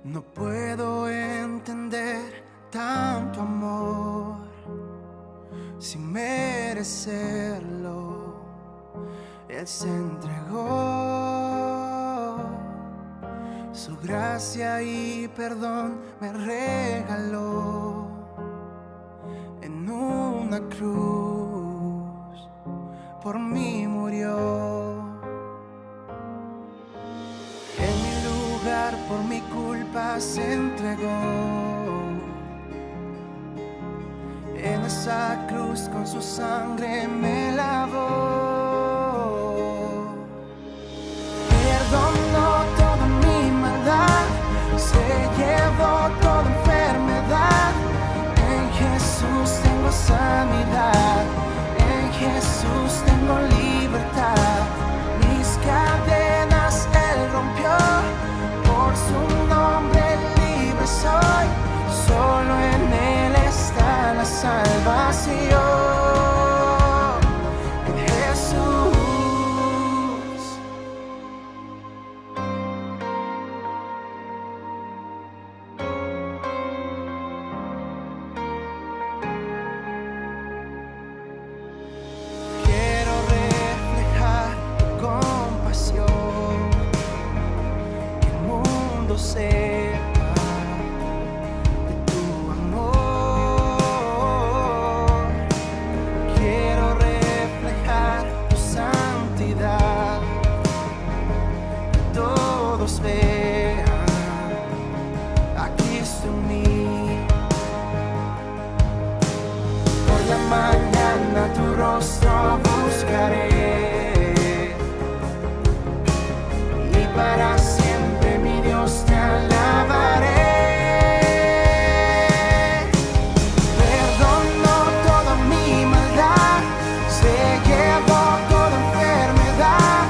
No puedo entender tanto amor sin merecerlo. Él se entregó, su gracia y perdón me regaló. En una cruz por mí murió. En mi lugar, por mi culpa se entregó. En esa cruz con su sangre me lavó. Perdonó toda mi maldad, se llevó toda enfermedad. En Jesús tengo sanidad, en Jesús tengo libertad. Mis cadenas Él rompió, por su nombre libre soy. Solo en Él está la salvación, en Jesús. Quiero reflejar tu compasión, que el mundo sepa de tu amor. Quiero reflejar tu santidad, que todos vean a Cristo en mí. Por la mañana tu rostro buscaré, y para siempre mi Dios te alabaré. Perdonó toda mi maldad, se llevó toda enfermedad.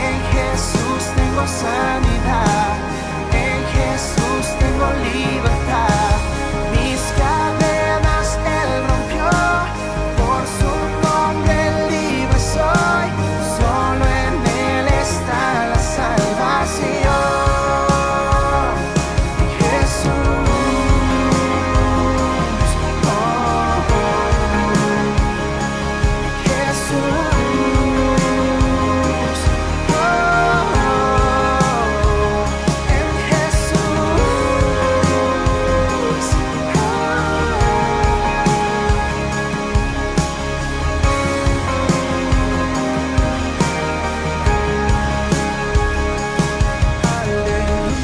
En Jesús tengo sanidad, en Jesús tengo libertad. Mis cadenas Él rompió, por su nombre libre soy. Solo en Él está la salvación, en Jesús. Oh, en Jesús. Oh, en Jesús.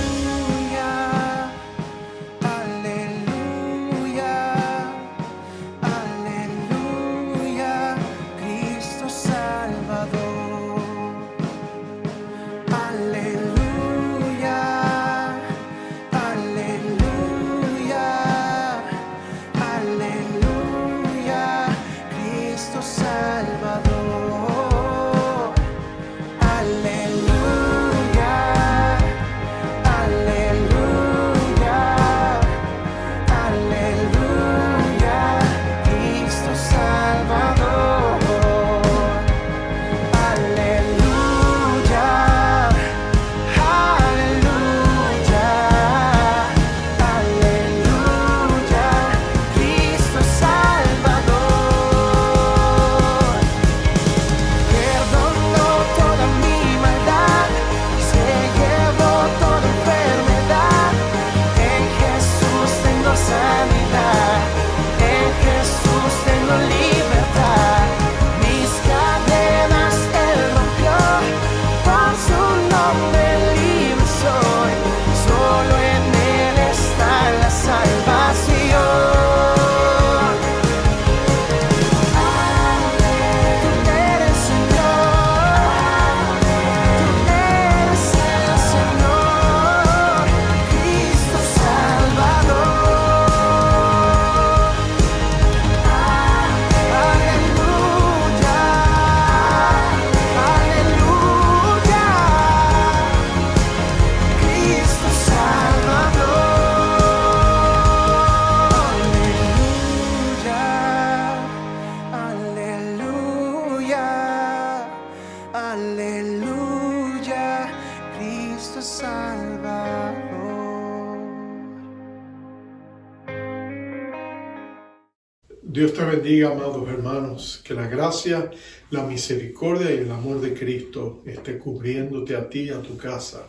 Aleluya, aleluya, aleluya, Cristo Salvador. Aleluya, aleluya, aleluya, Cristo Salvador. Aleluya, aleluya, aleluya, Cristo Salvador. Aleluya, aleluya, aleluya, Cristo Salvador. Perdonó toda mi maldad, se llevó toda enfermedad. En Jesús tengo sanidad, en Jesús tengo libertad. Mis cadenas Él rompió, por su nombre libre soy. Solo en Él está la salvación. Tú eres Señor, tú eres el Señor, Cristo Salvador. Aleluya, aleluya, Cristo Salvador. Aleluya, aleluya, aleluya, Cristo Salvador. Dios te bendiga, amados hermanos, que la gracia, la misericordia y el amor de Cristo esté cubriéndote a ti y a tu casa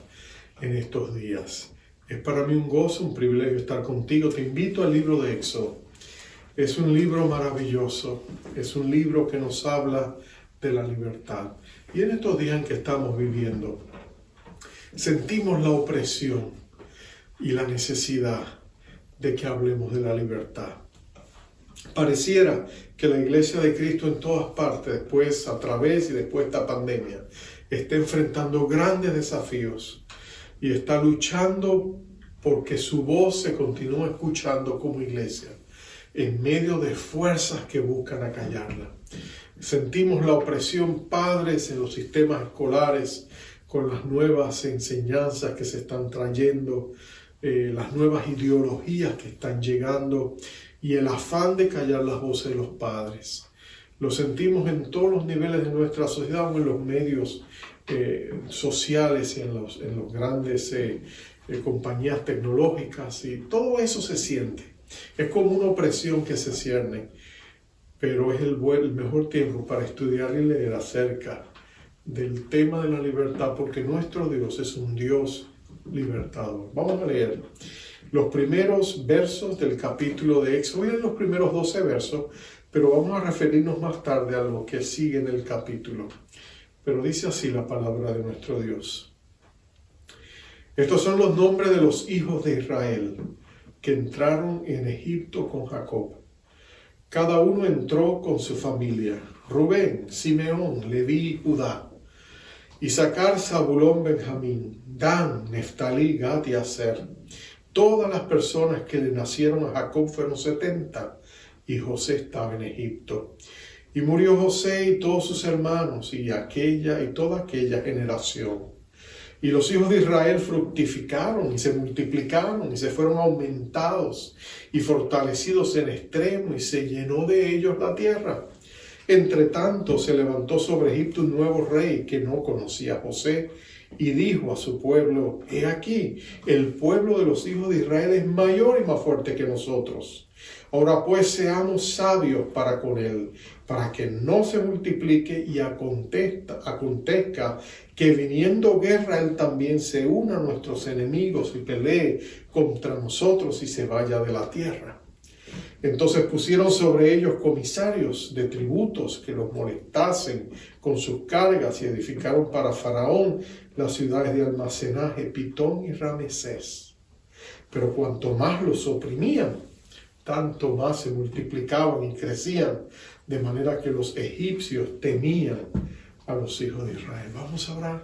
en estos días. Es para mí un gozo, un privilegio estar contigo. Te invito al libro de Éxodo. Es un libro maravilloso, es un libro que nos habla de la libertad. Y en estos días en que estamos viviendo, sentimos la opresión y la necesidad de que hablemos de la libertad. Pareciera que la Iglesia de Cristo en todas partes, después, a través y después de esta pandemia, está enfrentando grandes desafíos y está luchando porque su voz se continúe escuchando como iglesia, en medio de fuerzas que buscan acallarla. Sentimos la opresión, padres, en los sistemas escolares, con las nuevas enseñanzas que se están trayendo, las nuevas ideologías que están llegando y el afán de callar las voces de los padres. Lo sentimos en todos los niveles de nuestra sociedad, en los medios sociales y en los grandes compañías tecnológicas, y todo eso se siente. Es como una opresión que se cierne, pero es el mejor tiempo para estudiar y leer acerca del tema de la libertad, porque nuestro Dios es un Dios libertador. Vamos a leer los primeros versos del capítulo de Éxodo. Voy a leer los primeros 12 versos, pero vamos a referirnos más tarde a lo que sigue en el capítulo. Pero dice así la palabra de nuestro Dios. Estos son los nombres de los hijos de Israel que entraron en Egipto con Jacob. Cada uno entró con su familia: Rubén, Simeón, Leví y Judá; Isaacar, Zabulón, Benjamín; Dan, Neftalí, Gad y Aser. Todas las personas que le nacieron a Jacob fueron 70, y José estaba en Egipto. Y murió José y todos sus hermanos, y toda aquella generación. Y los hijos de Israel fructificaron y se multiplicaron y se fueron aumentados y fortalecidos en extremo, y se llenó de ellos la tierra. Entre tanto se levantó sobre Egipto un nuevo rey que no conocía a José, y dijo a su pueblo: he aquí, el pueblo de los hijos de Israel es mayor y más fuerte que nosotros. Ahora pues seamos sabios para con él, para que no se multiplique y acontezca que viniendo guerra él también se una a nuestros enemigos y pelee contra nosotros y se vaya de la tierra. Entonces pusieron sobre ellos comisarios de tributos que los molestasen con sus cargas, y edificaron para Faraón las ciudades de almacenaje, Pitón y Ramesés. Pero cuanto más los oprimían, tanto más se multiplicaban y crecían, de manera que los egipcios temían a los hijos de Israel. Vamos a orar.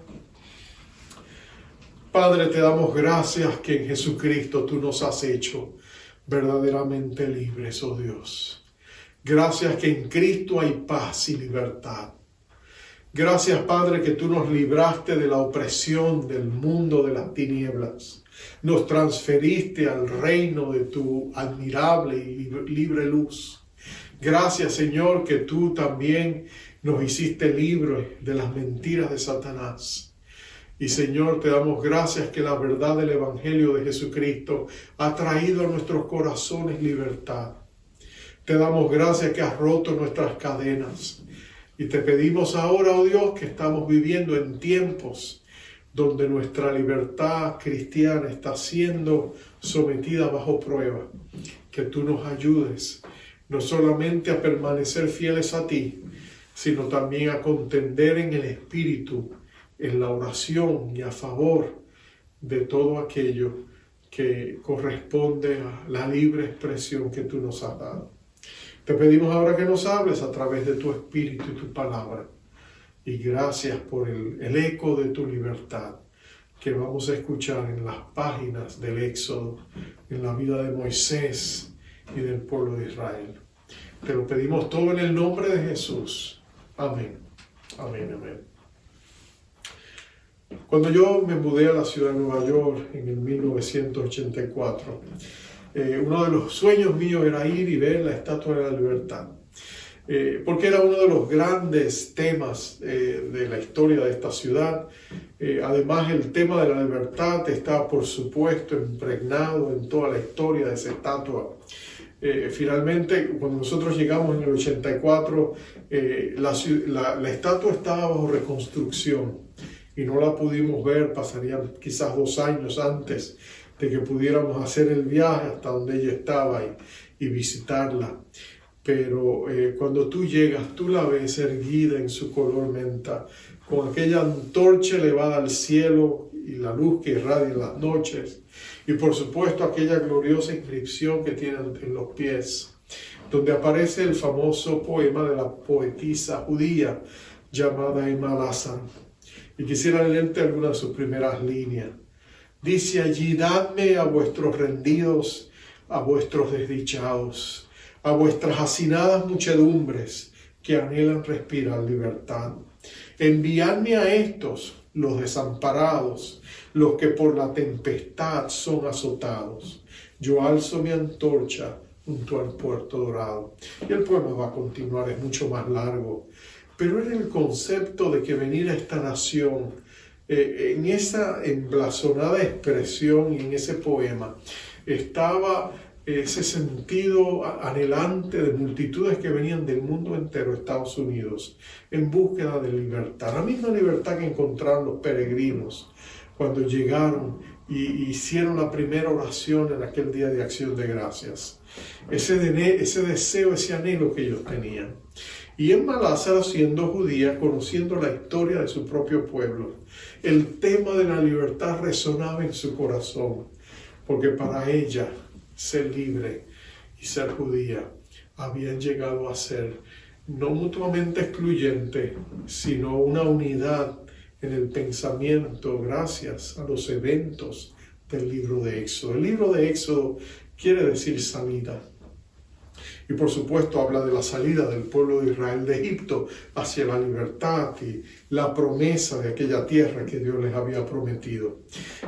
Padre, te damos gracias que en Jesucristo tú nos has hecho verdaderamente libres, oh Dios. Gracias que en Cristo hay paz y libertad. Gracias, Padre, que tú nos libraste de la opresión del mundo de las tinieblas. Nos transferiste al reino de tu admirable y libre luz. Gracias, Señor, que tú también nos hiciste libres de las mentiras de Satanás. Y, Señor, te damos gracias que la verdad del Evangelio de Jesucristo ha traído a nuestros corazones libertad. Te damos gracias que has roto nuestras cadenas. Y te pedimos ahora, oh Dios, que estamos viviendo en tiempos donde nuestra libertad cristiana está siendo sometida bajo prueba. Que tú nos ayudes no solamente a permanecer fieles a ti, sino también a contender en el Espíritu, en la oración y a favor de todo aquello que corresponde a la libre expresión que tú nos has dado. Te pedimos ahora que nos hables a través de tu Espíritu y tu palabra. Y gracias por el eco de tu libertad que vamos a escuchar en las páginas del Éxodo, en la vida de Moisés y del pueblo de Israel. Te lo pedimos todo en el nombre de Jesús. Amén. Amén, amén. Cuando yo me mudé a la ciudad de Nueva York en el 1984, uno de los sueños míos era ir y ver la Estatua de la Libertad, porque era uno de los grandes temas de la historia de esta ciudad. Además, el tema de la libertad está, por supuesto, impregnado en toda la historia de esa estatua. Finalmente, cuando nosotros llegamos en el 84, la estatua estaba bajo reconstrucción y no la pudimos ver. Pasarían quizás 2 años antes de que pudiéramos hacer el viaje hasta donde ella estaba y visitarla. Pero cuando tú llegas, tú la ves erguida en su color menta, con aquella antorcha elevada al cielo y la luz que irradia en las noches. Y por supuesto aquella gloriosa inscripción que tiene en los pies, donde aparece el famoso poema de la poetisa judía llamada Emma Lazar. Y quisiera leerte algunas de sus primeras líneas. Dice allí: dadme a vuestros rendidos, a vuestros desdichados, a vuestras hacinadas muchedumbres que anhelan respirar libertad. Enviadme a estos, los desamparados, los que por la tempestad son azotados. Yo alzo mi antorcha junto al puerto dorado. Y el poema va a continuar, es mucho más largo. Pero era el concepto de que venir a esta nación, en esa emblasonada expresión y en ese poema, estaba ese sentido anhelante de multitudes que venían del mundo entero, Estados Unidos, en búsqueda de libertad. La misma libertad que encontraron los peregrinos cuando llegaron y hicieron la primera oración en aquel día de acción de gracias. Ese deseo, ese anhelo que ellos tenían. Y Emma Lazar, siendo judía, conociendo la historia de su propio pueblo, el tema de la libertad resonaba en su corazón, porque para ella ser libre y ser judía habían llegado a ser no mutuamente excluyente, sino una unidad en el pensamiento gracias a los eventos del libro de Éxodo. El libro de Éxodo quiere decir salida. Y por supuesto habla de la salida del pueblo de Israel de Egipto hacia la libertad y la promesa de aquella tierra que Dios les había prometido.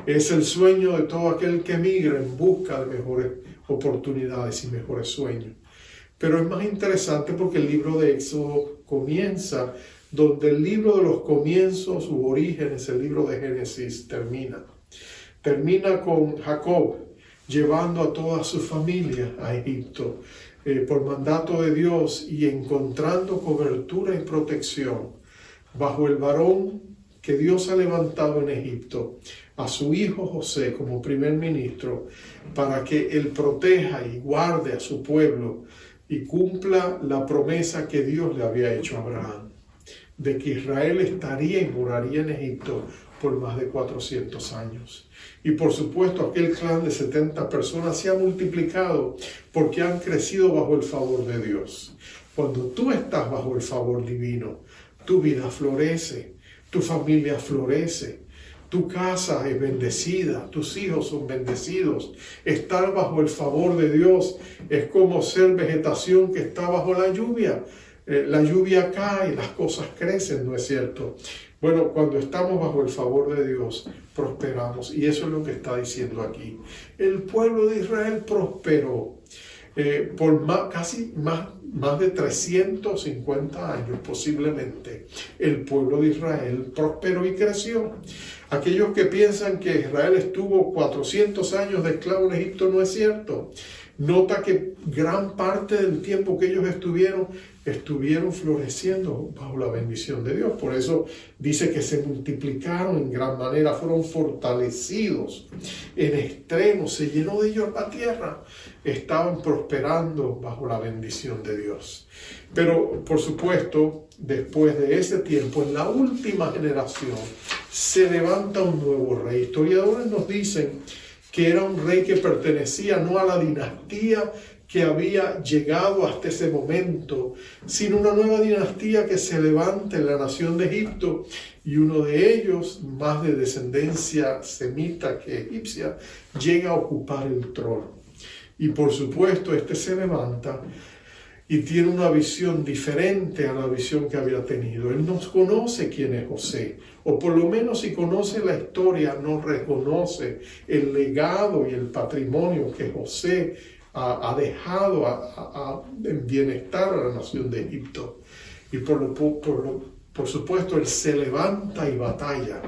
Es el sueño de todo aquel que migra en busca de mejores oportunidades y mejores sueños. Pero es más interesante porque el libro de Éxodo comienza donde el libro de los comienzos u orígenes, el libro de Génesis, termina. Termina con Jacob llevando a toda su familia a Egipto por mandato de Dios y encontrando cobertura y protección bajo el varón que Dios ha levantado en Egipto, a su hijo José como primer ministro, para que él proteja y guarde a su pueblo y cumpla la promesa que Dios le había hecho a Abraham, de que Israel estaría y moraría en Egipto por más de 400 años. Y por supuesto aquel clan de 70 personas se ha multiplicado porque han crecido bajo el favor de Dios. Cuando tú estás bajo el favor divino, tu vida florece, tu familia florece, tu casa es bendecida, tus hijos son bendecidos. Estar bajo el favor de Dios es como ser vegetación que está bajo la lluvia. La lluvia cae, las cosas crecen, ¿no es cierto? Bueno, cuando estamos bajo el favor de Dios, prosperamos. Y eso es lo que está diciendo aquí. El pueblo de Israel prosperó por casi más de 350 años, posiblemente. El pueblo de Israel prosperó y creció. Aquellos que piensan que Israel estuvo 400 años de esclavo en Egipto, no es cierto. Nota que gran parte del tiempo que ellos estuvieron floreciendo bajo la bendición de Dios. Por eso dice que se multiplicaron en gran manera, fueron fortalecidos en extremo, se llenó de ellos la tierra. Estaban prosperando bajo la bendición de Dios. Pero, por supuesto, después de ese tiempo, en la última generación, se levanta un nuevo rey. Historiadores nos dicen que era un rey que pertenecía no a la dinastía que había llegado hasta ese momento, sino una nueva dinastía que se levanta en la nación de Egipto, y uno de ellos, más de descendencia semita que egipcia, llega a ocupar el trono. Y por supuesto, este se levanta y tiene una visión diferente a la visión que había tenido. Él no conoce quién es José, o por lo menos si conoce la historia, no reconoce el legado y el patrimonio que José ha dejado en bienestar a la nación de Egipto. Y por supuesto, él se levanta y batalla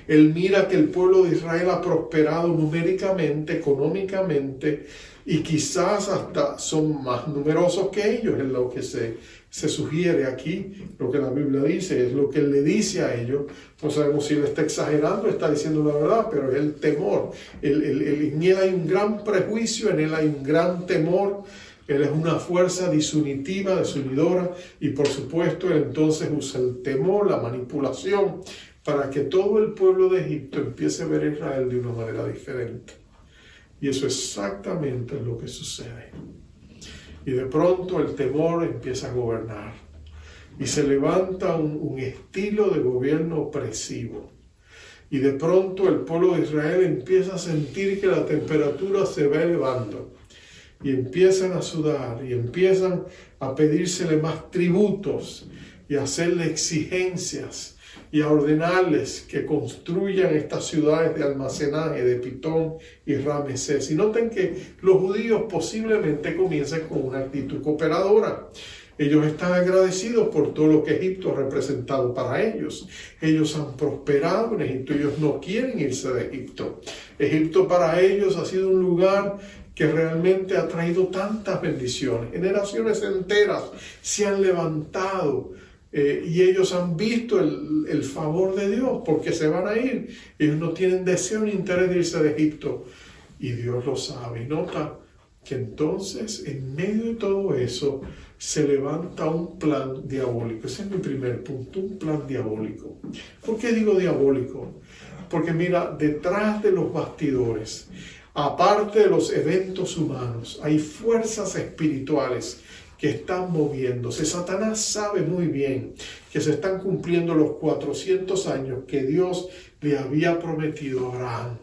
Él mira que el pueblo de Israel ha prosperado numéricamente, económicamente, y quizás hasta son más numerosos que ellos, es lo que se sugiere aquí, lo que la Biblia dice, es lo que él le dice a ellos. No sabemos si él está exagerando, está diciendo la verdad, pero es el temor. En él hay un gran prejuicio, en él hay un gran temor. Él es una fuerza disunitiva, desunidora, y por supuesto él entonces usa el temor, la manipulación, para que todo el pueblo de Egipto empiece a ver a Israel de una manera diferente. Y eso exactamente es lo que sucede. Y de pronto el temor empieza a gobernar. Y se levanta un estilo de gobierno opresivo. Y de pronto el pueblo de Israel empieza a sentir que la temperatura se va elevando. Y empiezan a sudar y empiezan a pedírsele más tributos y a hacerle exigencias y a ordenarles que construyan estas ciudades de almacenaje de Pitón y Ramesés. Y noten que los judíos posiblemente comiencen con una actitud cooperadora. Ellos están agradecidos por todo lo que Egipto ha representado para ellos. Ellos han prosperado en Egipto, ellos no quieren irse de Egipto. Egipto para ellos ha sido un lugar que realmente ha traído tantas bendiciones. Generaciones enteras se han levantado y ellos han visto el favor de Dios porque se van a ir. Ellos no tienen deseo ni interés de irse de Egipto y Dios lo sabe. Y nota que entonces en medio de todo eso se levanta un plan diabólico. Ese es mi primer punto, un plan diabólico. ¿Por qué digo diabólico? Porque mira, detrás de los bastidores, aparte de los eventos humanos, hay fuerzas espirituales que están moviéndose. Satanás sabe muy bien que se están cumpliendo los 400 años que Dios le había prometido a Abraham.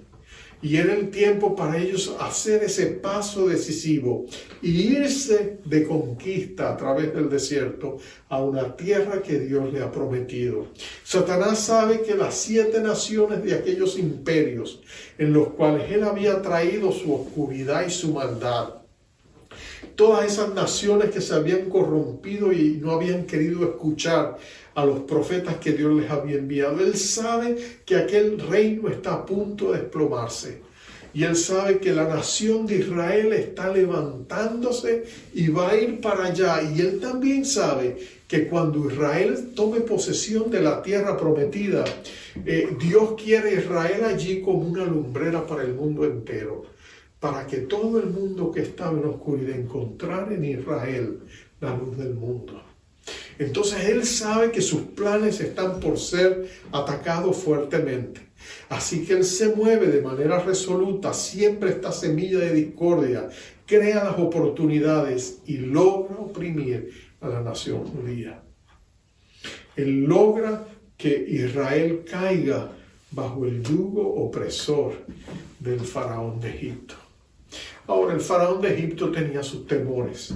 Y era el tiempo para ellos hacer ese paso decisivo y irse de conquista a través del desierto a una tierra que Dios le ha prometido. Satanás sabe que las 7 naciones de aquellos imperios en los cuales él había traído su oscuridad y su maldad, todas esas naciones que se habían corrompido y no habían querido escuchar a los profetas que Dios les había enviado. Él sabe que aquel reino está a punto de desplomarse. Y él sabe que la nación de Israel está levantándose y va a ir para allá. Y él también sabe que cuando Israel tome posesión de la tierra prometida, Dios quiere a Israel allí como una lumbrera para el mundo entero, para que todo el mundo que estaba en oscuridad encontrara en Israel la luz del mundo. Entonces él sabe que sus planes están por ser atacados fuertemente. Así que él se mueve de manera resoluta, siempre esta semilla de discordia, crea las oportunidades y logra oprimir a la nación judía. Él logra que Israel caiga bajo el yugo opresor del faraón de Egipto. Ahora, el faraón de Egipto tenía sus temores.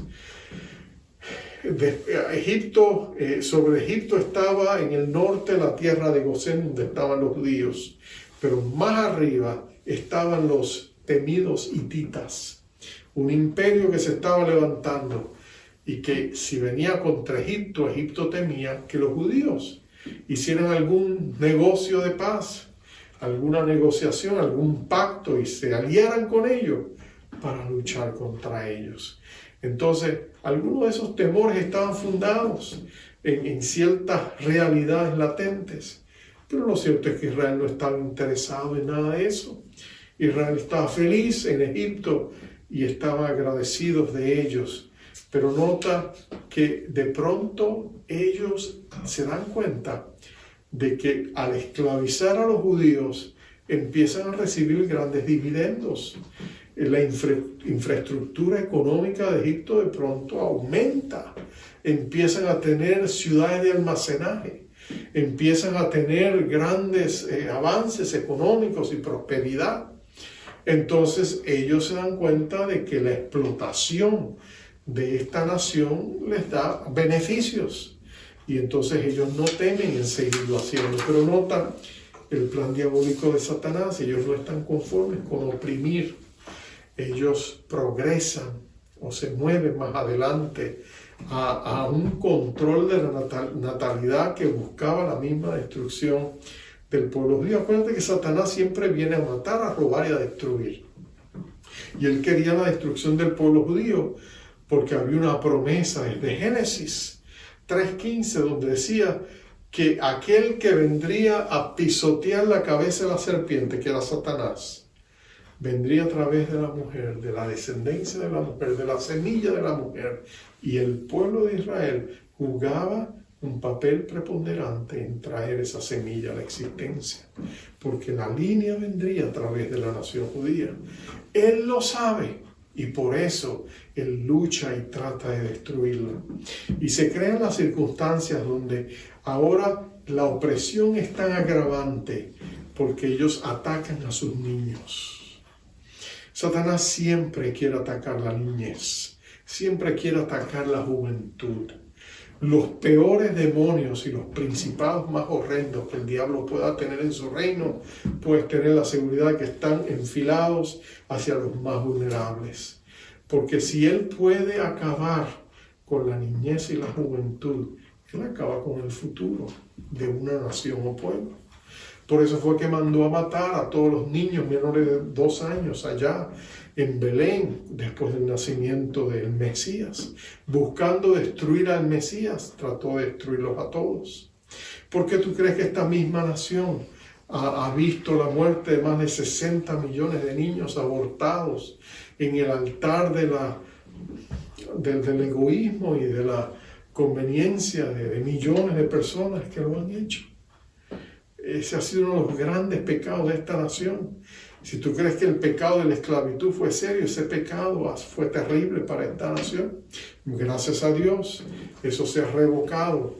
Sobre Egipto estaba en el norte la tierra de Gosén, donde estaban los judíos, pero más arriba estaban los temidos hititas, un imperio que se estaba levantando y que si venía contra Egipto, Egipto temía que los judíos hicieran algún negocio de paz, alguna negociación, algún pacto y se aliaran con ellos para luchar contra ellos. Entonces, algunos de esos temores estaban fundados en ciertas realidades latentes. Pero lo cierto es que Israel no estaba interesado en nada de eso. Israel estaba feliz en Egipto y estaba agradecido de ellos. Pero nota que de pronto ellos se dan cuenta de que al esclavizar a los judíos empiezan a recibir grandes dividendos. La infraestructura económica de Egipto de pronto aumenta. Empiezan a tener ciudades de almacenaje. Empiezan a tener grandes avances económicos y prosperidad. Entonces ellos se dan cuenta de que la explotación de esta nación les da beneficios. Y entonces ellos no temen en seguirlo haciendo. Pero notan el plan diabólico de Satanás. Ellos no están conformes con oprimir. Ellos progresan o se mueven más adelante a un control de la natalidad que buscaba la misma destrucción del pueblo judío. Acuérdate que Satanás siempre viene a matar, a robar y a destruir. Y él quería la destrucción del pueblo judío porque había una promesa desde Génesis 3:15 donde decía que aquel que vendría a pisotear la cabeza de la serpiente, que era Satanás, vendría a través de la mujer, de la descendencia de la mujer, de la semilla de la mujer. Y el pueblo de Israel jugaba un papel preponderante en traer esa semilla a la existencia, porque la línea vendría a través de la nación judía. Él lo sabe y por eso él lucha y trata de destruirla. Y se crean las circunstancias donde ahora la opresión es tan agravante porque ellos atacan a sus niños. Satanás siempre quiere atacar la niñez, siempre quiere atacar la juventud. Los peores demonios y los principados más horrendos que el diablo pueda tener en su reino, puedes tener la seguridad que están enfilados hacia los más vulnerables. Porque si él puede acabar con la niñez y la juventud, él acaba con el futuro de una nación o pueblo. Por eso fue que mandó a matar a todos los niños menores de 2 años allá en Belén, después del nacimiento del Mesías. Buscando destruir al Mesías, trató de destruirlos a todos. ¿Por qué tú crees que esta misma nación ha visto la muerte de más de 60 millones de niños abortados en el altar del egoísmo y de la conveniencia de millones de personas que lo han hecho? Ese ha sido uno de los grandes pecados de esta nación. Si tú crees que el pecado de la esclavitud fue serio, ese pecado fue terrible para esta nación. Gracias a Dios, eso se ha revocado,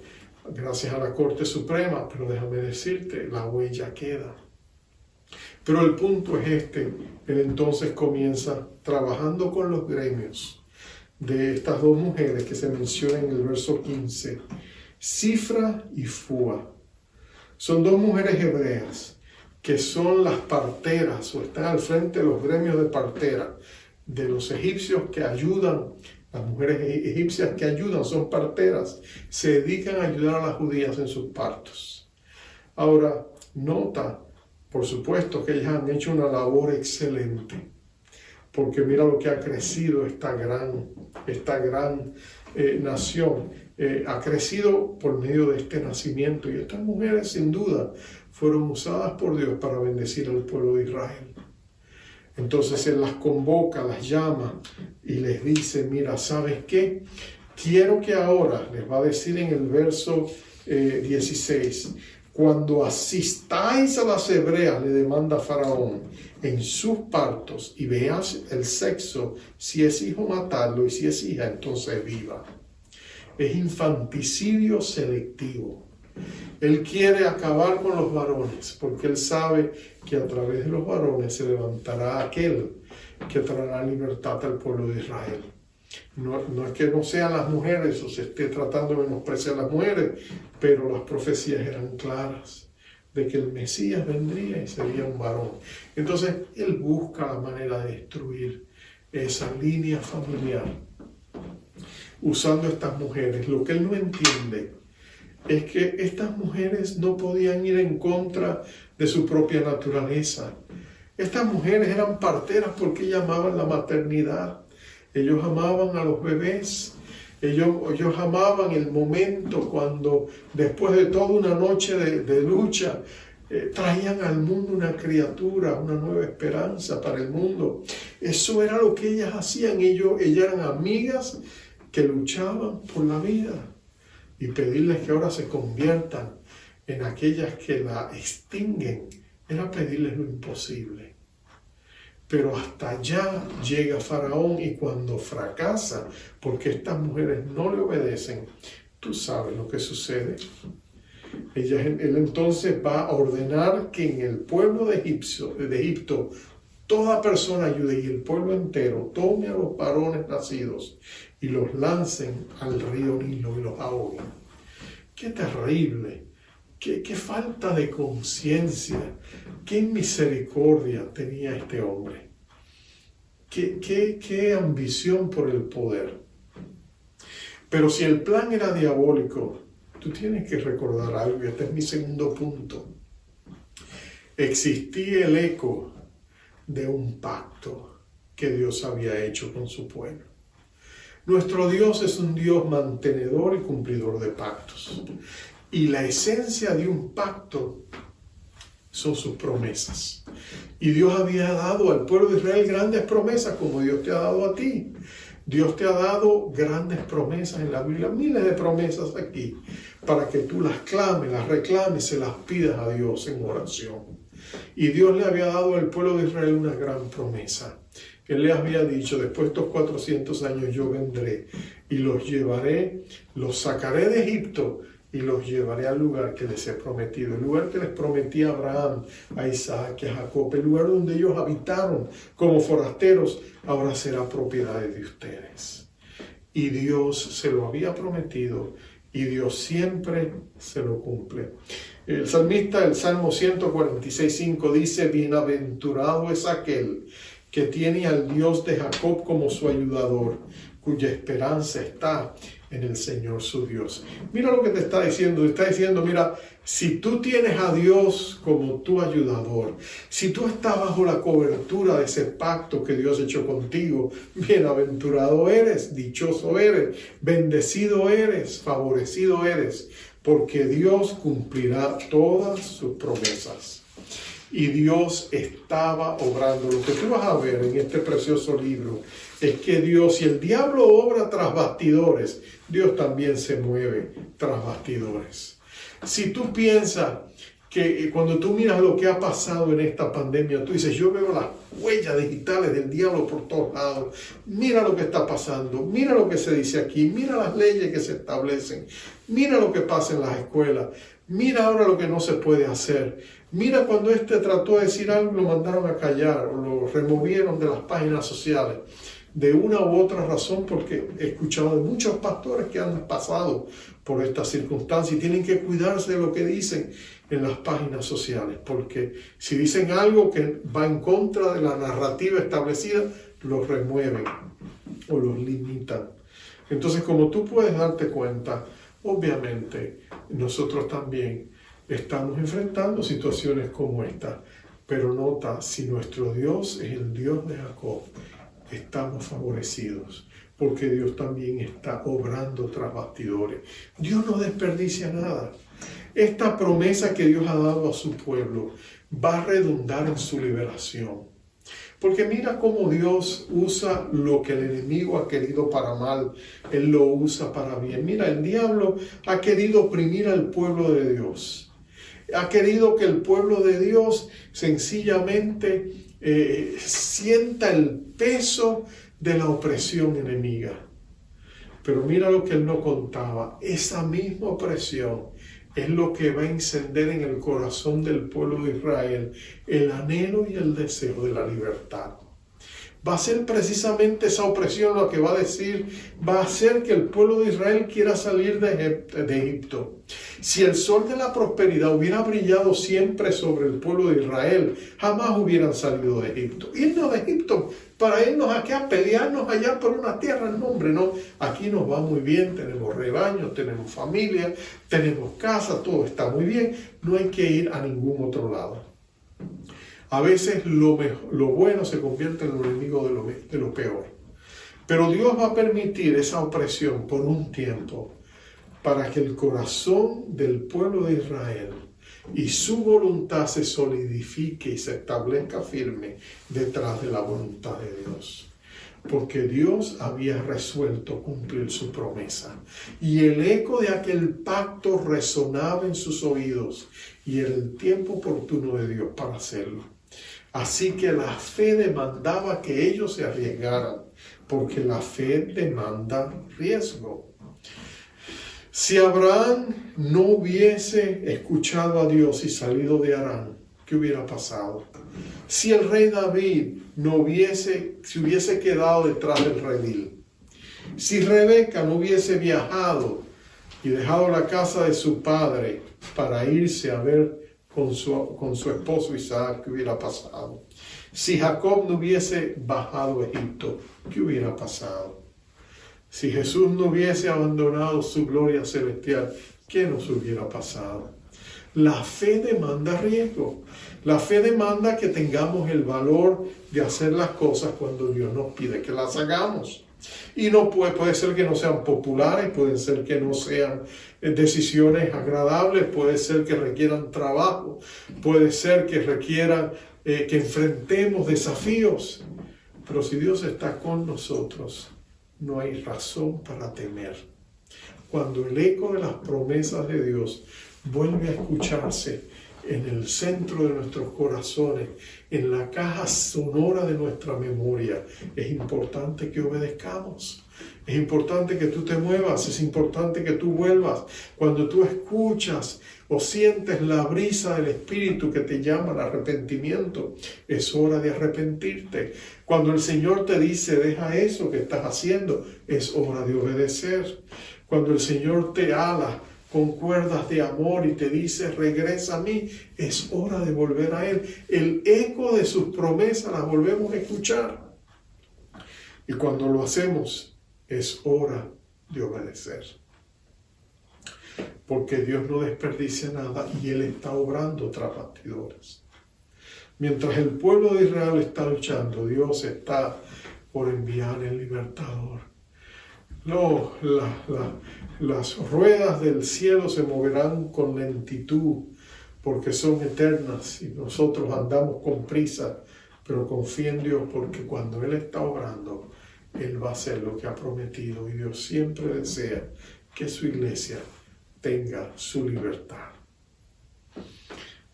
gracias a la Corte Suprema, pero déjame decirte, la huella queda. Pero el punto es este, él entonces comienza trabajando con los gremios de estas dos mujeres que se mencionan en el verso 15, Cifra y Fua. Son dos mujeres hebreas que son las parteras o están al frente de los gremios de partera de los egipcios que ayudan, las mujeres egipcias que ayudan son parteras, se dedican a ayudar a las judías en sus partos. Ahora, nota, por supuesto que ellas han hecho una labor excelente, porque mira lo que ha crecido esta gran nación. Ha crecido por medio de este nacimiento y estas mujeres sin duda fueron usadas por Dios para bendecir al pueblo de Israel. Entonces Él las convoca, las llama y les dice, mira, ¿sabes qué? Quiero que ahora, les va a decir en el verso 16, cuando asistáis a las hebreas, le demanda Faraón, en sus partos y veas el sexo, si es hijo matadlo y si es hija, entonces viva. Es infanticidio selectivo. Él quiere acabar con los varones porque él sabe que a través de los varones se levantará aquel que traerá libertad al pueblo de Israel. No es que no sean las mujeres o se esté tratando de menospreciar a las mujeres, pero las profecías eran claras de que el Mesías vendría y sería un varón. Entonces él busca la manera de destruir esa línea familiar usando estas mujeres. Lo que él no entiende es que estas mujeres no podían ir en contra de su propia naturaleza. Estas mujeres eran parteras porque ellas amaban la maternidad. Ellos amaban a los bebés. Ellos amaban el momento cuando, después de toda una noche de lucha, traían al mundo una criatura, una nueva esperanza para el mundo. Eso era lo que ellas hacían. Ellas eran amigas que luchaban por la vida. Y pedirles que ahora se conviertan en aquellas que la extinguen era pedirles lo imposible. Pero hasta allá llega Faraón y cuando fracasa, porque estas mujeres no le obedecen, tú sabes lo que sucede. Él entonces va a ordenar que en el pueblo de Egipto, toda persona ayude y el pueblo entero tome a los varones nacidos y los lancen al río Nilo y los ahoguen. ¡Qué terrible! ¡Qué falta de conciencia! ¡Qué misericordia tenía este hombre! ¡Qué ambición por el poder! Pero si el plan era diabólico, tú tienes que recordar algo, y este es mi segundo punto. existía el eco de un pacto que Dios había hecho con su pueblo. Nuestro Dios es un Dios mantenedor y cumplidor de pactos. Y la esencia de un pacto son sus promesas. Y Dios había dado al pueblo de Israel grandes promesas, como Dios te ha dado a ti. Dios te ha dado grandes promesas en la Biblia, miles de promesas aquí, para que tú las clames, las reclames, se las pidas a Dios en oración. Y Dios le había dado al pueblo de Israel una gran promesa. Él le había dicho, después de estos 400 años yo vendré y los llevaré, los sacaré de Egipto y los llevaré al lugar que les he prometido, el lugar que les prometí a Abraham, a Isaac y a Jacob, el lugar donde ellos habitaron como forasteros, ahora será propiedad de ustedes. Y Dios se lo había prometido y Dios siempre se lo cumple. El salmista, el Salmo 146:5 dice, bienaventurado es aquel que tiene al Dios de Jacob como su ayudador, cuya esperanza está en el Señor su Dios. Mira lo que te está diciendo. Te está diciendo, mira, si tú tienes a Dios como tu ayudador, si tú estás bajo la cobertura de ese pacto que Dios ha hecho contigo, bienaventurado eres, dichoso eres, bendecido eres, favorecido eres, porque Dios cumplirá todas sus promesas. Y Dios estaba obrando. Lo que tú vas a ver en este precioso libro es que Dios, si el diablo obra tras bastidores, Dios también se mueve tras bastidores. Si tú piensas que cuando tú miras lo que ha pasado en esta pandemia, tú dices, yo veo las huellas digitales del diablo por todos lados, mira lo que está pasando, mira lo que se dice aquí, mira las leyes que se establecen, mira lo que pasa en las escuelas, mira ahora lo que no se puede hacer. Mira, cuando trató de decir algo, lo mandaron a callar o lo removieron de las páginas sociales. De una u otra razón, porque he escuchado de muchos pastores que han pasado por esta circunstancia y tienen que cuidarse de lo que dicen en las páginas sociales, porque si dicen algo que va en contra de la narrativa establecida, los remueven o los limitan. Entonces, como tú puedes darte cuenta, obviamente nosotros también estamos enfrentando situaciones como esta, pero nota, si nuestro Dios es el Dios de Jacob, estamos favorecidos, porque Dios también está obrando tras bastidores. Dios no desperdicia nada. Esta promesa que Dios ha dado a su pueblo va a redundar en su liberación. Porque mira cómo Dios usa lo que el enemigo ha querido para mal, Él lo usa para bien. Mira, el diablo ha querido oprimir al pueblo de Dios. Ha querido que el pueblo de Dios sencillamente sienta el peso de la opresión enemiga. Pero mira lo que él no contaba. Esa misma opresión es lo que va a encender en el corazón del pueblo de Israel el anhelo y el deseo de la libertad. Va a ser precisamente esa opresión lo que va a decir, va a hacer que el pueblo de Israel quiera salir de Egipto. Si el sol de la prosperidad hubiera brillado siempre sobre el pueblo de Israel, jamás hubieran salido de Egipto. Irnos de Egipto para irnos aquí a pelearnos allá por una tierra, no, hombre, no. Aquí nos va muy bien, tenemos rebaños, tenemos familia, tenemos casa, todo está muy bien. No hay que ir a ningún otro lado. A veces lo bueno se convierte en lo enemigo de lo peor. Pero Dios va a permitir esa opresión por un tiempo para que el corazón del pueblo de Israel y su voluntad se solidifique y se establezca firme detrás de la voluntad de Dios. Porque Dios había resuelto cumplir su promesa. Y el eco de aquel pacto resonaba en sus oídos y era el tiempo oportuno de Dios para hacerlo. Así que la fe demandaba que ellos se arriesgaran, porque la fe demanda riesgo. Si Abraham no hubiese escuchado a Dios y salido de Harán, ¿qué hubiera pasado? Si el rey David se hubiese quedado detrás del redil, si Rebeca no hubiese viajado y dejado la casa de su padre para irse a ver con su esposo Isaac, ¿qué hubiera pasado? Si Jacob no hubiese bajado a Egipto, ¿qué hubiera pasado? Si Jesús no hubiese abandonado su gloria celestial, ¿qué nos hubiera pasado? La fe demanda riesgo. La fe demanda que tengamos el valor de hacer las cosas cuando Dios nos pide que las hagamos. Y no puede ser que no sean populares, puede ser que no sean decisiones agradables, puede ser que requieran trabajo, puede ser que requieran que enfrentemos desafíos. Pero si Dios está con nosotros, no hay razón para temer. Cuando el eco de las promesas de Dios vuelve a escucharse en el centro de nuestros corazones, en la caja sonora de nuestra memoria, es importante que obedezcamos. Es importante que tú te muevas, es importante que tú vuelvas. Cuando tú escuchas o sientes la brisa del Espíritu que te llama al arrepentimiento, es hora de arrepentirte. Cuando el Señor te dice, deja eso que estás haciendo, es hora de obedecer. Cuando el Señor te ala con cuerdas de amor y te dice, regresa a mí, es hora de volver a Él. El eco de sus promesas las volvemos a escuchar. Y cuando lo hacemos, es hora de obedecer. Porque Dios no desperdicia nada y Él está obrando tras bastidores. Mientras el pueblo de Israel está luchando, Dios está por enviar el libertador. No, las ruedas del cielo se moverán con lentitud porque son eternas y nosotros andamos con prisa, pero confía en Dios porque cuando Él está obrando, Él va a hacer lo que ha prometido y Dios siempre desea que su iglesia tenga su libertad.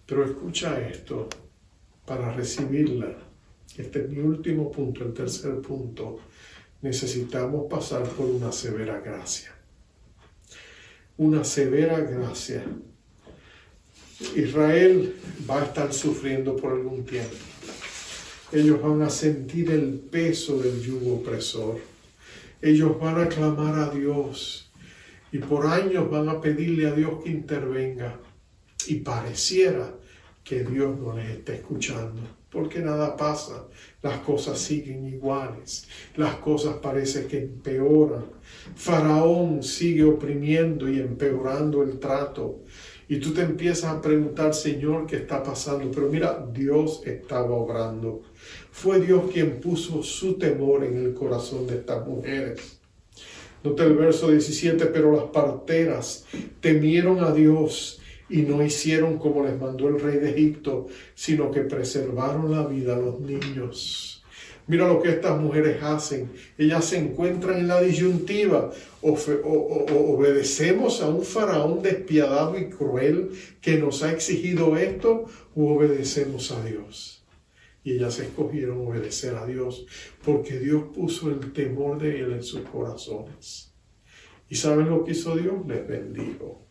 Pero escucha esto, para recibirla, este es mi último punto, el tercer punto, necesitamos pasar por una severa gracia. Una severa gracia. Israel va a estar sufriendo por algún tiempo. Ellos van a sentir el peso del yugo opresor. Ellos van a clamar a Dios y por años van a pedirle a Dios que intervenga. Y pareciera que Dios no les está escuchando, porque nada pasa, las cosas siguen iguales, las cosas parece que empeoran. Faraón sigue oprimiendo y empeorando el trato. Y tú te empiezas a preguntar, Señor, ¿qué está pasando? Pero mira, Dios estaba obrando. Fue Dios quien puso su temor en el corazón de estas mujeres. Nota el verso 17, pero las parteras temieron a Dios y no hicieron como les mandó el rey de Egipto, sino que preservaron la vida a los niños. Mira lo que estas mujeres hacen. Ellas se encuentran en la disyuntiva. O obedecemos a un faraón despiadado y cruel que nos ha exigido esto, o obedecemos a Dios. Y ellas escogieron obedecer a Dios, porque Dios puso el temor de Él en sus corazones. ¿Y saben lo que hizo Dios? Les bendijo.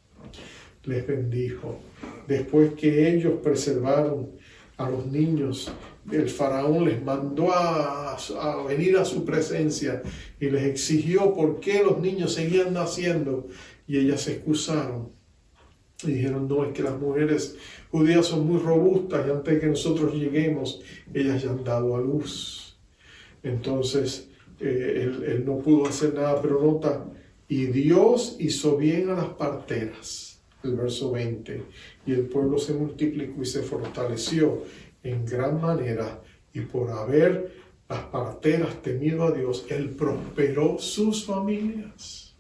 Les bendijo. Después que ellos preservaron a los niños, el faraón les mandó a venir a su presencia y les exigió por qué los niños seguían naciendo. Y ellas se excusaron y dijeron, no, es que las mujeres judías son muy robustas y antes de que nosotros lleguemos, ellas ya han dado a luz. Entonces, él no pudo hacer nada, pero nota, y Dios hizo bien a las parteras. El verso 20, y el pueblo se multiplicó y se fortaleció en gran manera, y por haber las parteras temido a Dios, Él prosperó sus familias.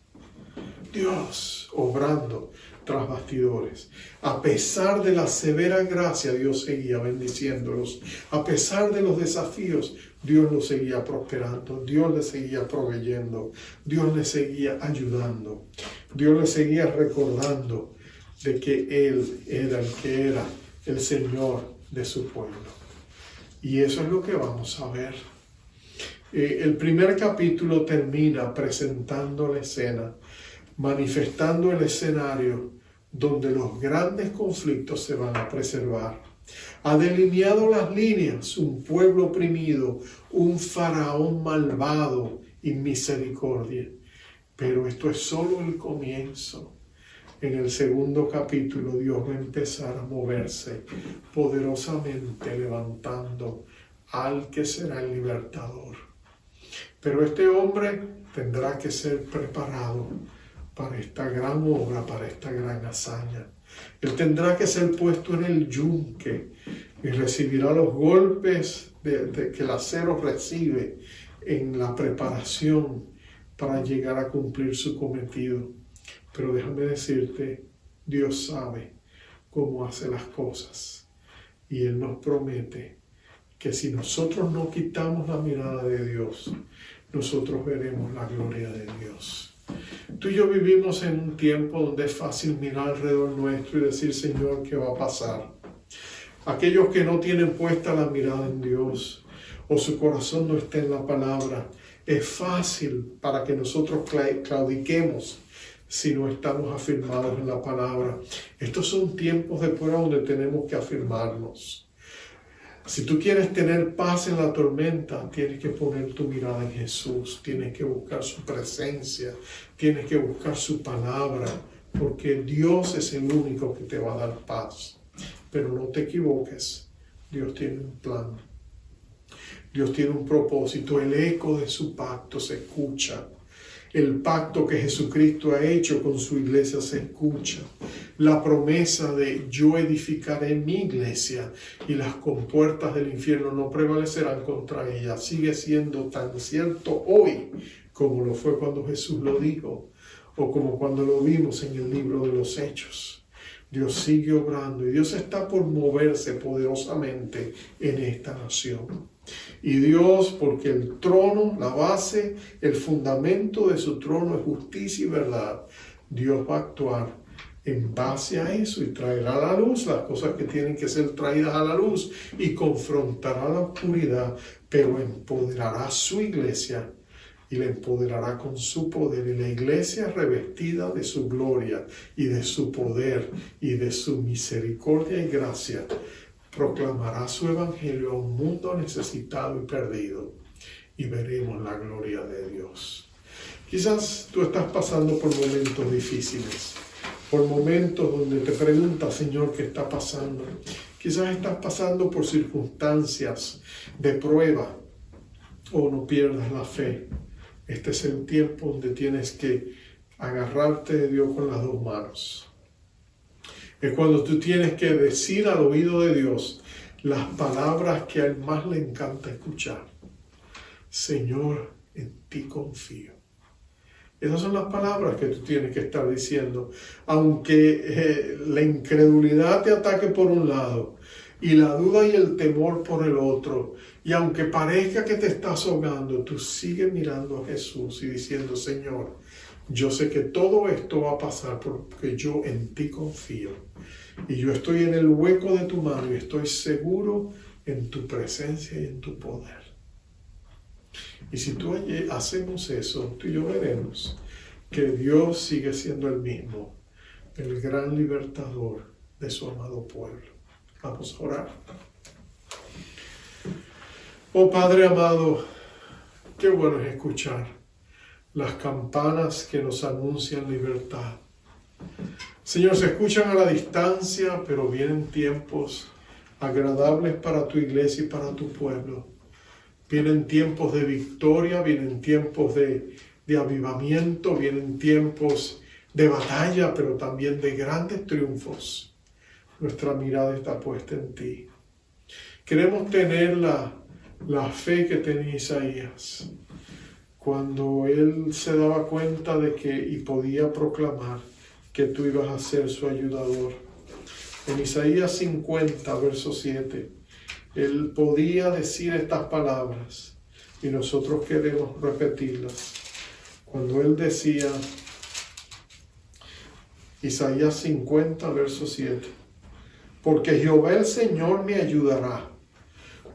Dios obrando tras bastidores. A pesar de la severa gracia, Dios seguía bendiciéndolos. A pesar de los desafíos, Dios los seguía prosperando. Dios les seguía proveyendo. Dios les seguía ayudando. Dios les seguía recordando de que Él era el que era el Señor de su pueblo. Y eso es lo que vamos a ver. El primer capítulo termina presentando la escena, manifestando el escenario donde los grandes conflictos se van a preservar. Ha delineado las líneas, un pueblo oprimido, un faraón malvado y misericordia. Pero esto es solo el comienzo. En el segundo capítulo Dios va a empezar a moverse poderosamente, levantando al que será el libertador. Pero este hombre tendrá que ser preparado para esta gran obra, para esta gran hazaña. Él tendrá que ser puesto en el yunque y recibirá los golpes de que el acero recibe en la preparación para llegar a cumplir su cometido. Pero déjame decirte, Dios sabe cómo hace las cosas y Él nos promete que si nosotros no quitamos la mirada de Dios, nosotros veremos la gloria de Dios. Tú y yo vivimos en un tiempo donde es fácil mirar alrededor nuestro y decir, Señor, ¿qué va a pasar? Aquellos que no tienen puesta la mirada en Dios o su corazón no está en la palabra, es fácil para que nosotros claudiquemos si no estamos afirmados en la palabra. Estos son tiempos de prueba donde tenemos que afirmarnos. Si tú quieres tener paz en la tormenta, tienes que poner tu mirada en Jesús, tienes que buscar su presencia, tienes que buscar su palabra, porque Dios es el único que te va a dar paz. Pero no te equivoques, Dios tiene un plan, Dios tiene un propósito, el eco de su pacto se escucha. El pacto que Jesucristo ha hecho con su iglesia se escucha. La promesa de yo edificaré mi iglesia y las compuertas del infierno no prevalecerán contra ella sigue siendo tan cierto hoy como lo fue cuando Jesús lo dijo o como cuando lo vimos en el libro de los Hechos. Dios sigue obrando y Dios está por moverse poderosamente en esta nación. Y Dios, porque el trono, la base, el fundamento de su trono es justicia y verdad, Dios va a actuar en base a eso y traerá a la luz las cosas que tienen que ser traídas a la luz y confrontará la oscuridad, pero empoderará a su iglesia y la empoderará con su poder. Y la iglesia revestida de su gloria y de su poder y de su misericordia y gracia proclamará su evangelio a un mundo necesitado y perdido y veremos la gloria de Dios. Quizás tú estás pasando por momentos difíciles, por momentos donde te preguntas, Señor, ¿qué está pasando? Quizás estás pasando por circunstancias de prueba o no pierdas la fe. Este es el tiempo donde tienes que agarrarte de Dios con las dos manos. Es cuando tú tienes que decir al oído de Dios las palabras que a Él más le encanta escuchar. Señor, en ti confío. Esas son las palabras que tú tienes que estar diciendo. Aunque la incredulidad te ataque por un lado y la duda y el temor por el otro, y aunque parezca que te estás ahogando, tú sigues mirando a Jesús y diciendo, Señor, yo sé que todo esto va a pasar porque yo en ti confío. Y yo estoy en el hueco de tu mano y estoy seguro en tu presencia y en tu poder. Y si tú hacemos eso, tú y yo veremos que Dios sigue siendo el mismo, el gran libertador de su amado pueblo. Vamos a orar. Oh Padre amado, qué bueno es escuchar las campanas que nos anuncian libertad. Señor, se escuchan a la distancia, pero vienen tiempos agradables para tu iglesia y para tu pueblo. Vienen tiempos de victoria, vienen tiempos de avivamiento, vienen tiempos de batalla, pero también de grandes triunfos. Nuestra mirada está puesta en ti. Queremos tener la fe que tenía Isaías, cuando él se daba cuenta de que y podía proclamar que tú ibas a ser su ayudador. En Isaías 50, verso 7, él podía decir estas palabras y nosotros queremos repetirlas. Cuando él decía, Isaías 50, verso 7, porque Jehová el Señor me ayudará,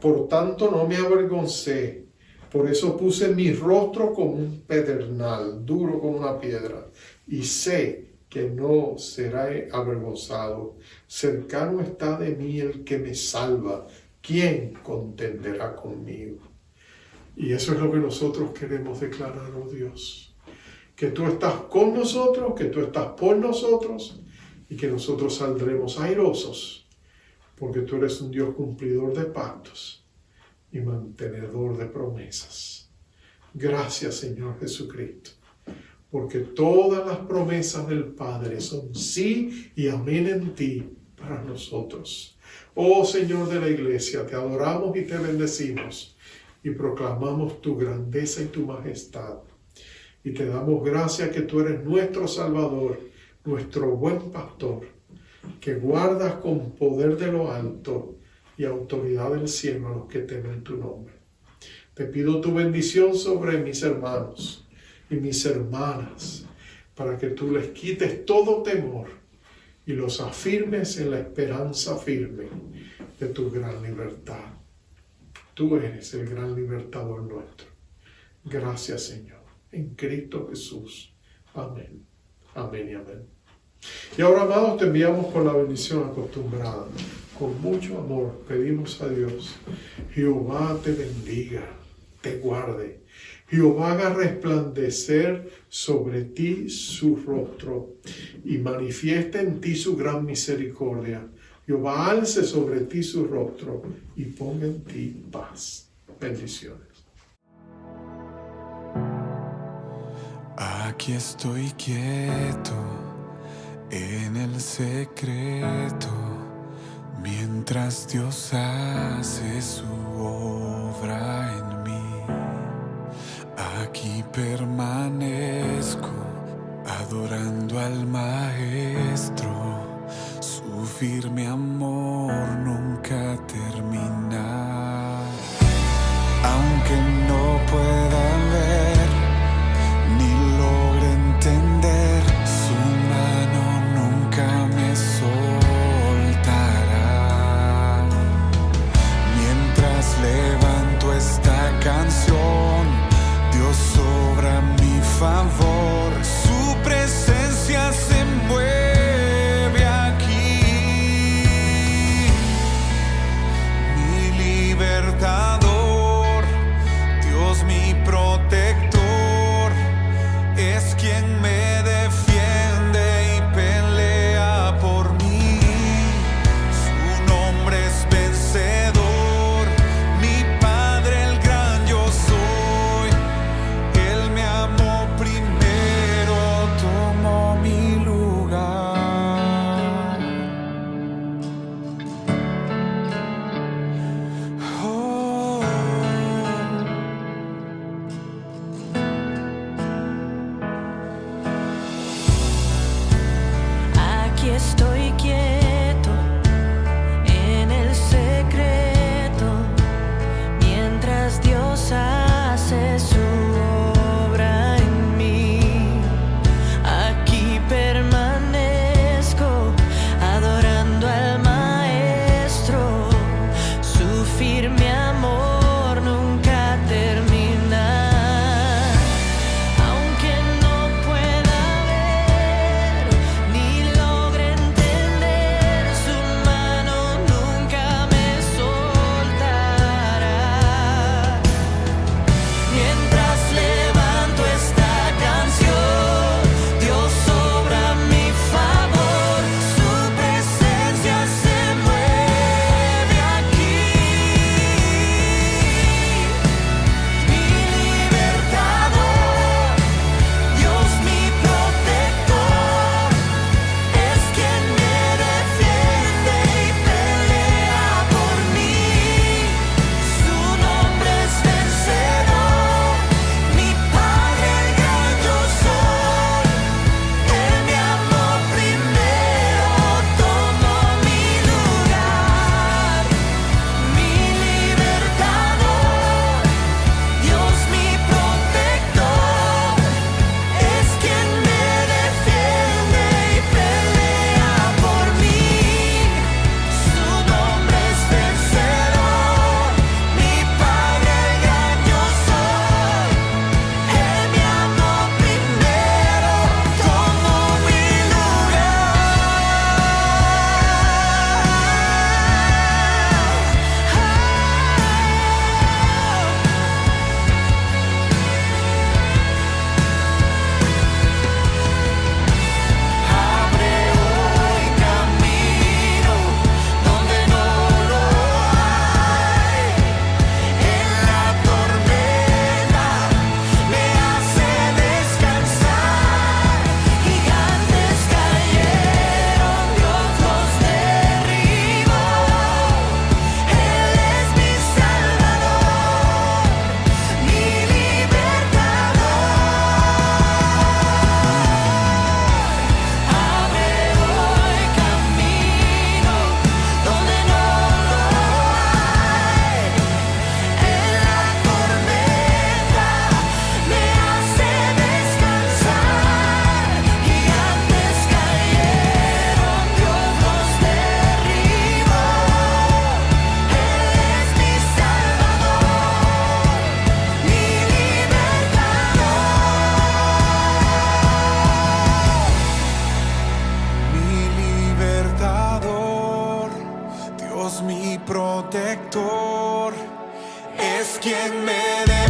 por tanto no me avergoncé, por eso puse mi rostro como un pedernal, duro como una piedra, y sé que no seré avergonzado. Cercano está de mí el que me salva. ¿Quién contenderá conmigo? Y eso es lo que nosotros queremos declarar, oh Dios. Que tú estás con nosotros, que tú estás por nosotros y que nosotros saldremos airosos, porque tú eres un Dios cumplidor de pactos y mantenedor de promesas. Gracias, Señor Jesucristo. porque todas las promesas del Padre son sí y amén en ti para nosotros. Oh Señor de la iglesia, te adoramos y te bendecimos y proclamamos tu grandeza y tu majestad. Y te damos gracias que tú eres nuestro Salvador, nuestro buen pastor, que guardas con poder de lo alto y autoridad del cielo a los que temen tu nombre. Te pido tu bendición sobre mis hermanos y mis hermanas, para que tú les quites todo temor y los afirmes en la esperanza firme de tu gran libertad. Tú eres el gran libertador nuestro. Gracias, Señor, en Cristo Jesús. Amén. Amén y amén. Y ahora, amados, te enviamos con la bendición acostumbrada. Con mucho amor pedimos a Dios: Jehová te bendiga, te guarde. Jehová haga resplandecer sobre ti su rostro y manifieste en ti su gran misericordia. Jehová alce sobre ti su rostro y ponga en ti paz. Bendiciones. Aquí estoy quieto en el secreto, mientras Dios hace su obra en mí. Aquí permanezco adorando al Maestro, su firme amor nunca termina. Aunque no pueda ver ni logre entender, su mano nunca me soltará. Mientras levanto esta canción, Dios obra a mi favor, su presencia se mueve aquí. Mi libertador, Dios mi protector. es quien me